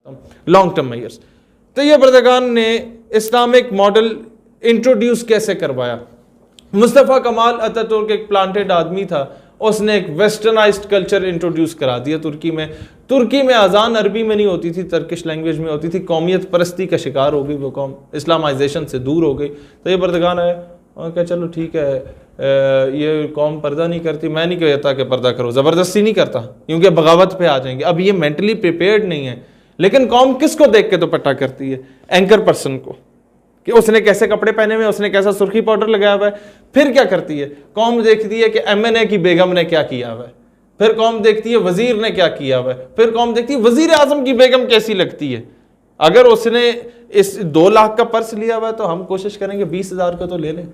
Long term measures. Tayyip Erdogan ने Islamic model introduce कैसे करवाया? मुस्तफ़ा कमाल अतातुर्क एक प्लांटेड आदमी था, उसने एक वेस्टर्नाइज्ड कल्चर इंट्रोड्यूस करा दिया तुर्की में। तुर्की में अजान अरबी में नहीं होती थी, तर्किश लैंग्वेज में होती थी। कौमियत परस्ती का शिकार हो गई वो कौम, इस्लामाइजेशन से दूर हो गई। तैयब अर्दगान आया और कहा चलो ठीक है, ये कौम पर्दा नहीं करती, मैं नहीं कहता कि पर्दा करो, ज़बरदस्ती नहीं करता क्योंकि बगावत पे आ जाएंगे। अब ये मेंटली प्रिपेयर्ड नहीं है, लेकिन कौम किसको देख के दुपट्टा करती है? एंकर पर्सन को, कि उसने कैसे कपड़े पहने हुए, उसने कैसा सुर्खी पाउडर लगाया हुआ है। फिर क्या करती है कौम? देखती है कि MNA की बेगम ने क्या किया हुआ है। फिर कौम देखती है वजीर ने क्या किया हुआ है। फिर कौम देखती है वजीर आजम की बेगम कैसी लगती है। अगर उसने इस 2 लाख का पर्स लिया हुआ है तो हम कोशिश करेंगे 20,000 का तो ले लें।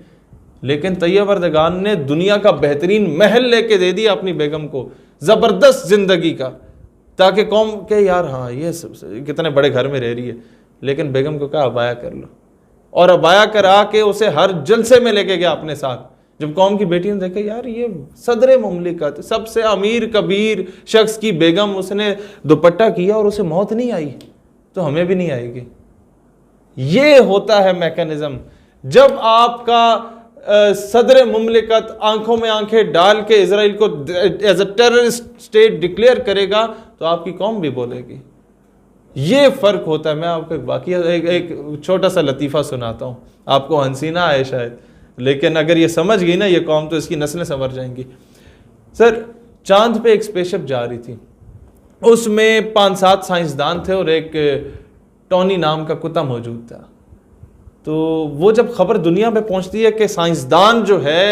लेकिन तैयब अर्दगान ने दुनिया का बेहतरीन महल लेके दे दिया अपनी बेगम को, जबरदस्त जिंदगी का, ताकि कौम के यार हाँ ये कितने बड़े घर में रह रही है। लेकिन बेगम को कहा अबाया कर लो, और अबाया करा के उसे हर जलसे में लेके गया अपने साथ। जब कौम की बेटी ने देखा यार ये सदर मुमलिकत, सबसे अमीर कबीर शख्स की बेगम, उसने दुपट्टा किया और उसे मौत नहीं आई, तो हमें भी नहीं आएगी। ये होता है मैकेनिज्म। जब आपका सदर मुमलिकत आंखों में आंखें डाल के इजराइल को as a terrorist state declare करेगा तो आपकी कौम भी बोलेगी। ये फर्क होता है। मैं आपको एक वाकया, एक छोटा सा लतीफ़ा सुनाता हूँ। आपको हंसी ना आए शायद, लेकिन अगर ये समझ गई ना ये कौम तो इसकी नस्लें संवर जाएंगी। सर, चांद पे एक स्पेसशिप जा रही थी, उसमें 5-7 साइंसदान थे और एक टॉनी नाम का कुत्ता मौजूद था। तो वो जब खबर दुनिया में पहुंचती है कि साइंसदान जो है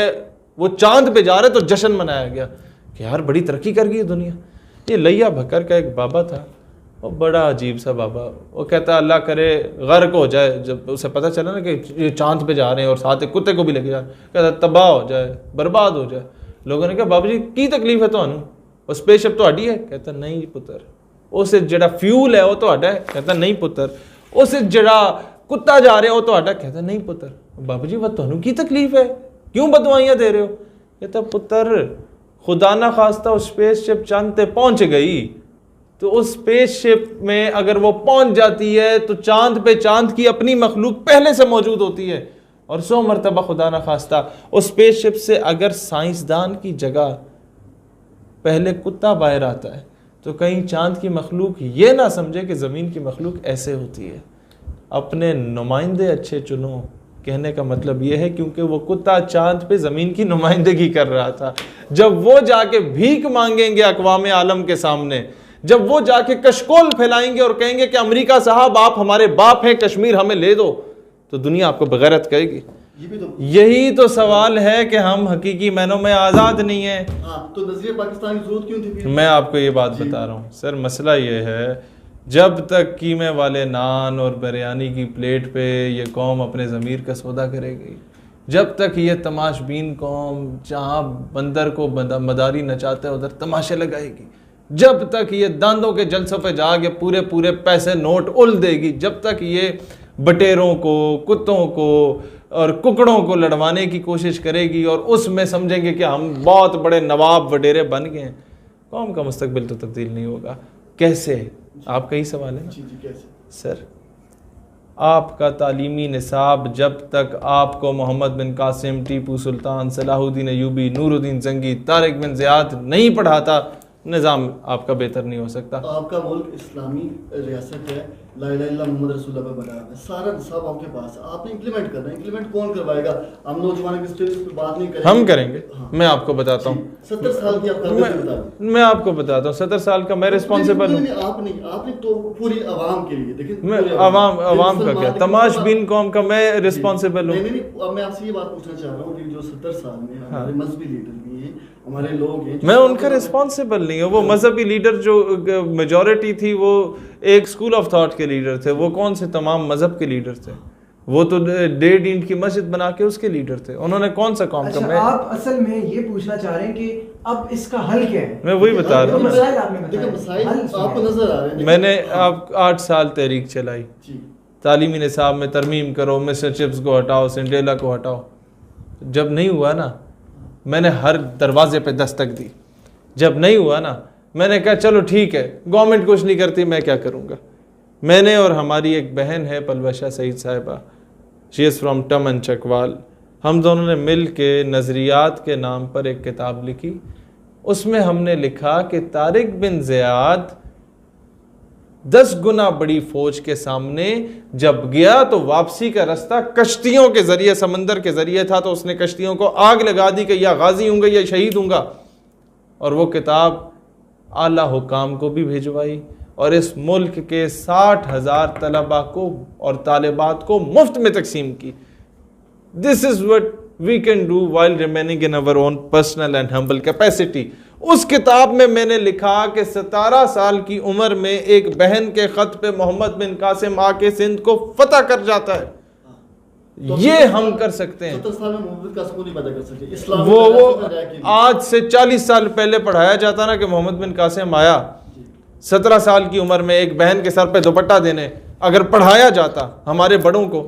वो चांद पे जा रहे, तो जश्न मनाया गया कि यार बड़ी तरक्की कर गई दुनिया। ये लैया भक्कर का एक बाबा था, वो बड़ा अजीब सा बाबा, वो कहता अल्लाह करे गर्क हो जाए। जब उसे पता चला ना कि ये चांद पे जा रहे हैं और साथ एक कुत्ते को भी लेके जा रहे हैं, कहता तबाह हो जाए, बर्बाद हो जाए। लोगों ने कहा बाबा जी की तकलीफ है तुहानू, वो स्पेसशिप तुहाडी है? कहता नहीं पुत्र, उस जड़ा फ्यूल है वो तुहाडा है? कहता नहीं पुत्र। उस जड़ा कुत्ता जा रहे हो तुहाडा? कहता नहीं पुत्र। बाबा जी वह तुहानू की तकलीफ है, क्यों बदवाइयां दे रहे हो? कहता पुत्र खुदा ना खास्ता उस स्पेसशिप चांद पे पहुंच गई, तो उस स्पेसशिप में अगर वो पहुंच जाती है तो चांद पे चांद की अपनी मखलूक पहले से मौजूद होती है। और 100 मरतबा खुदा ना खास्ता उस स्पेसशिप से अगर साइंसदान की जगह पहले कुत्ता बाहर आता है तो कहीं चांद की मखलूक ये ना समझे कि ज़मीन की मखलूक ऐसे होती है। अपने नुमाइंदे अच्छे चुनो, कहने का मतलब ये है क्योंकि वो कुत्ता चांद पे ज़मीन की नुमाइंदगी कर रहा था। जब वो जाके भीख मांगेंगे अक़वाम आलम के सामने, जब वो जाके कशकोल फैलाएंगे और कहेंगे कि अमेरिका साहब आप हमारे बाप हैं, कश्मीर हमें ले दो, तो दुनिया आपको बगैरत कहेगी। यही तो सवाल है कि हम हकीकी मैनों में आज़ाद नहीं है। तो नज़रिए पाकिस्तान की ज़रूरत क्यों थी? मैं आपको ये बात बता रहा हूँ सर, मसला ये है जब तक कीमे वाले नान और बिरयानी की प्लेट पे ये कौम अपने ज़मीर का सौदा करेगी, जब तक ये तमाशबीन कौम जहाँ बंदर को मदारी नचाता है उधर तमाशे लगाएगी, जब तक ये दांतों के जलसों पे जाके पूरे पूरे पैसे नोट उल देगी, जब तक ये बटेरों को, कुत्तों को और कुकड़ों को लड़वाने की कोशिश करेगी और उसमें समझेंगे कि हम बहुत बड़े नवाब वडेरे बन गए हैं, कौम का मुस्तकबिल तो तब्दील नहीं होगा। कैसे? आपका ही सवाल है ना। जी कैसे? सर, आपका तालीमी निसाब जब तक आपको मोहम्मद बिन कासिम, टीपू सुल्तान, सलाहुद्दीन अयूबी, नूरुद्दीन जंगी, तारिक बिन ज़ियाद नहीं पढ़ाता, निज़ाम आपका बेहतर नहीं हो सकता। आपका मुल्क इस्लामी रियासत है, ला इलाहा इल्लल्लाह मुहम्मद रसूलुल्लाह पे बना है, सारा निसाब आपके पास है, आपने इंप्लीमेंट करना है। इंप्लीमेंट कौन करवाएगा? हम नौजवानों की स्टेज पे बात नहीं करेंगे, हम करेंगे। हाँ। मैं आपको बताता हूँ 70 साल की आप मैं आपको बताता हूँ 70 साल का मैं रिस्पॉन्सिबल हूँ। आपने तो पूरी आवाम के लिए देखिए, मैं आवाम का क्या, तमाशबीन कौम का मैं रिस्पॉन्सिबल हूँ। नहीं, अब मैं आपसे ये बात पूछना चाह रहा हूँ कि जो 70 साल में हमारे मजहबी लीडर भी हैं, हमारे लोग हैं, मैं उनका रिस्पॉन्सिबल नहीं हूँ। वो मजहबी लीडर जो मेजॉरिटी थी वो एक स्कूल ऑफ थॉट के लीडर थे। वो कौन से तमाम मजहब के लीडर थे? वो तो 1.5 इंच की मस्जिद बना के उसके लीडर थे। उन्होंने कौन सा काम अच्छा, का? आप असल में ये पूछना चाह रहे हैं कि अब इसका हल क्या है? मैं वही बता रहा हूँ। आपको नजर आ रहे हैं। मैंने आप 8 साल तहरीक चलाई, तालीमी निसाब में तरमीम करो, मिस्टर चिप्स को हटाओ, सिंडेला को हटाओ। जब नहीं हुआ ना, मैंने हर दरवाजे पे दस्तक दी। जब नहीं हुआ ना, मैंने कहा चलो ठीक है, गवर्नमेंट कुछ नहीं करती, मैं क्या करूँगा। मैंने और हमारी एक बहन है पलवशा सईद साहिबा, शी इज़ फ्रॉम टमन चकवाल, हम दोनों ने मिल के नज़रियात के नाम पर एक किताब लिखी। उसमें हमने लिखा कि तारिक बिन ज़ियाद 10 गुना बड़ी फौज के सामने जब गया तो वापसी का रास्ता कश्तियों के जरिए, समंदर के जरिए था, तो उसने कश्तियों को आग लगा दी कि या गाजी हूँगा या शहीद हूँगा। और वो किताब आला हुकाम को भी भिजवाई और इस मुल्क के 60,000 तलबा को और तालिबात को मुफ्त में तकसीम की। This is what we can do while remaining in our own personal and humble capacity. उस किताब में मैंने लिखा कि 17 साल की उम्र में एक बहन के खत पे मोहम्मद बिन कासिम आके सिंध को फतह कर जाता है। तो ये हम कर सकते हैं। 70 साल में मोहम्मद कासिम को नहीं पता कर सकते। इस्लाम वो आज से 40 साल पहले पढ़ाया जाता ना कि मोहम्मद बिन कासिम आया 17 साल की उम्र में एक बहन के सर पे दुपट्टा देने, अगर पढ़ाया जाता हमारे बड़ों को,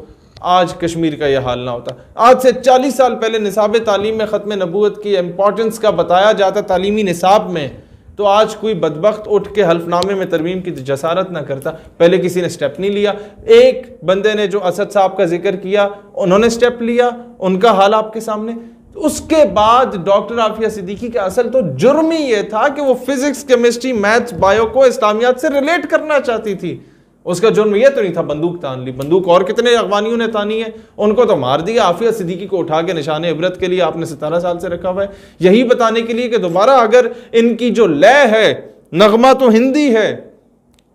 आज कश्मीर का यह हाल ना होता। आज से 40 साल पहले निसाब तालीम में ख़त्म नबूवत की इम्पोर्टेंस का बताया जाता तालीमी निसाब में, तो आज कोई बदबख्त उठ के हल्फनामे में तरमीम की जसारत ना करता। पहले किसी ने स्टेप नहीं लिया। एक बंदे ने जो असद साहब का जिक्र किया, उन्होंने स्टेप लिया, उनका हाल आपके सामने। उसके बाद डॉक्टर आफिया सिद्दीकी का असल तो जुर्म ही ये था कि वो फिजिक्स, केमिस्ट्री, मैथ्स, बायो को इस्लामियात से रिलेट करना चाहती थी। उसका जुर्म ये तो नहीं था बंदूक तान ली। बंदूक और कितने अफगानियों ने तानी है, उनको तो मार दिया। आफिया सिद्दीकी को उठा के निशाने इबरत के लिए आपने 17 साल से रखा हुआ है, यही बताने के लिए कि दोबारा अगर इनकी जो लय है, नगमा तो हिंदी है,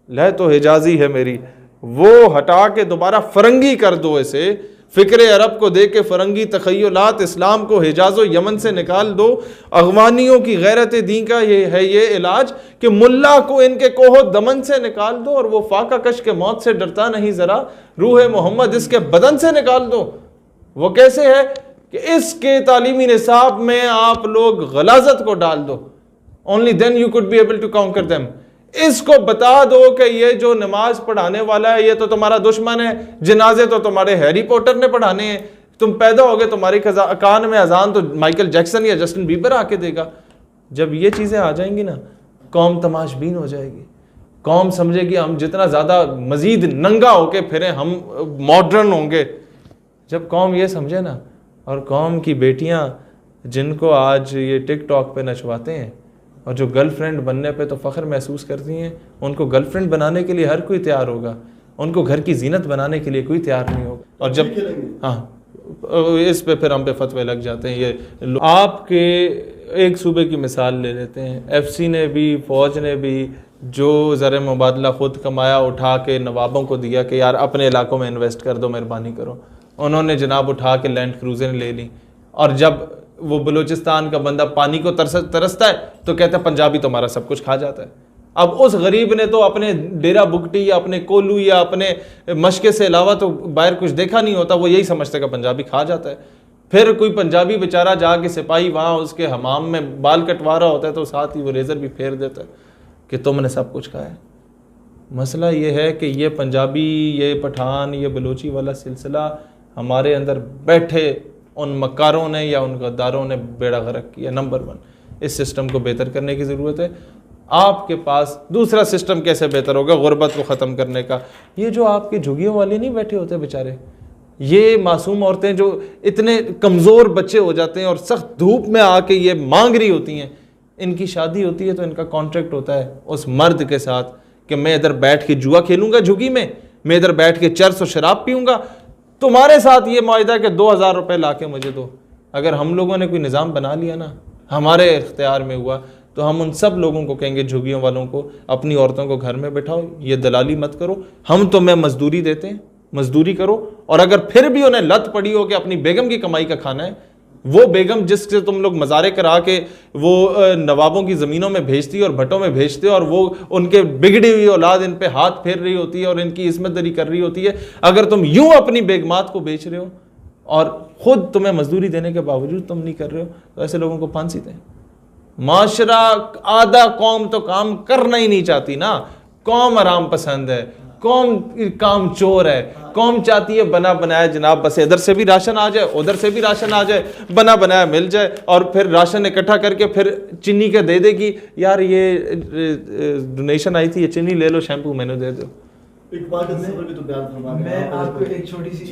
लय तो हिजाजी है मेरी, वो हटा के दोबारा फरंगी कर दो। इसे फिक्र अरब को दे के फरंगी तखय्युलात, इस्लाम को हिजाज व यमन से निकाल दो। अगवानियों की गैरत दीन का ये है ये इलाज कि मुल्ला को इनके कोहो दमन से निकाल दो, और वो फाका कश के मौत से डरता नहीं जरा, रूह मोहम्मद इसके बदन से निकाल दो। वो कैसे है कि इसके तालीमी निसाब में आप लोग गलाजत को डाल दो, only then you could be able to conquer them. इसको बता दो कि ये जो नमाज पढ़ाने वाला है ये तो तुम्हारा दुश्मन है, जनाजे तो तुम्हारे हैरी पॉटर ने पढ़ाने हैं, तुम पैदा हो गए तुम्हारी कान में अजान तो माइकल जैक्सन या जस्टिन बीबर आके देगा। जब ये चीज़ें आ जाएंगी ना, कौम तमाशबीन हो जाएगी। कौम समझेगी हम जितना ज़्यादा मजीद नंगा होके फिरें हम मॉडर्न होंगे। जब कौम ये समझे ना, और कौम की बेटियां जिनको आज ये टिकटॉक पे नचवाते हैं और जो गर्लफ्रेंड बनने पे तो फ़ख्र महसूस करती हैं, उनको गर्लफ्रेंड बनाने के लिए हर कोई तैयार होगा, उनको घर की जीनत बनाने के लिए कोई तैयार नहीं होगा। और जब हाँ इस पे फिर हम पे फतवे लग जाते हैं। ये आपके एक सूबे की मिसाल ले लेते हैं, एफसी ने भी, फौज ने भी जो ज़र मुबादला ख़ुद कमाया उठा के नवाबों को दिया कि यार अपने इलाकों में इन्वेस्ट कर दो, मेहरबानी करो, उन्होंने जनाब उठा के लैंड क्रूज़र ले ली। और जब वो बलूचिस्तान का बंदा पानी को तरसता है तो कहता है पंजाबी तुम्हारा सब कुछ खा जाता है। अब उस गरीब ने तो अपने डेरा बुगटी या अपने कोलू या अपने मशके से अलावा तो बाहर कुछ देखा नहीं होता, वो यही समझता है कि पंजाबी खा जाता है। फिर कोई पंजाबी बेचारा जाके सिपाही वहाँ उसके हमाम में बाल कटवा रहा होता है तो साथ ही वो रेजर भी फेर देता है कि तुमने सब कुछ खाया। मसला ये है कि ये पंजाबी, ये पठान, ये बलोची वाला सिलसिला हमारे अंदर बैठे उन मक्कारों ने या उन गद्दारों ने बेड़ा गर्क किया। नंबर 1, इस सिस्टम को बेहतर करने की ज़रूरत है। आपके पास दूसरा सिस्टम कैसे बेहतर होगा गुर्बत को ख़त्म करने का? ये जो आपके झुग्गियों वाले नहीं बैठे होते बेचारे, ये मासूम औरतें जो इतने कमज़ोर बच्चे हो जाते हैं और सख्त धूप में आके ये मांग रही होती हैं, इनकी शादी होती है तो इनका कॉन्ट्रैक्ट होता है उस मर्द के साथ कि मैं इधर बैठ के जुआ खेलूंगा झुग्गी में, मैं इधर बैठ के चरस और शराब पीऊंगा, तुम्हारे साथ ये मुआहिदा कि 2000 रुपये ला के मुझे दो। अगर हम लोगों ने कोई निज़ाम बना लिया ना, हमारे इख्तियार में हुआ, तो हम उन सब लोगों को कहेंगे, झुग्गियों वालों को, अपनी औरतों को घर में बैठाओ, ये दलाली मत करो, हम तुम्हें मजदूरी देते हैं, मजदूरी करो। और अगर फिर भी उन्हें लत पड़ी हो कि अपनी बेगम की कमाई का खाना है, वो बेगम जिससे तुम लोग मज़ारे करा के वो नवाबों की ज़मीनों में भेजती और भट्टों में भेजते और वो उनके बिगड़ी हुई औलाद इन पे हाथ फेर रही होती है और इनकी इस्मतदरी कर रही होती है, अगर तुम यूं अपनी बेगमात को बेच रहे हो और ख़ुद तुम्हें मजदूरी देने के बावजूद तुम नहीं कर रहे हो, तो ऐसे लोगों को फांसी दें। माशरा आधा कौम तो काम करना ही नहीं चाहती ना, कौम आराम पसंद है, कौम काम चोर है, कौम चाहती है बना बनाया जनाब, बस इधर से भी राशन आ जाए, उधर से भी राशन आ जाए, बना बनाया मिल जाए, और फिर राशन इकट्ठा करके फिर चीनी का दे देगी, यार ये डोनेशन आई थी, ये चीनी ले लो, शैम्पू मैंने दे दो। इकबाल का सफर भी तो बयान फरमा रहे हैं। मैं आप आपको एक छोटी सी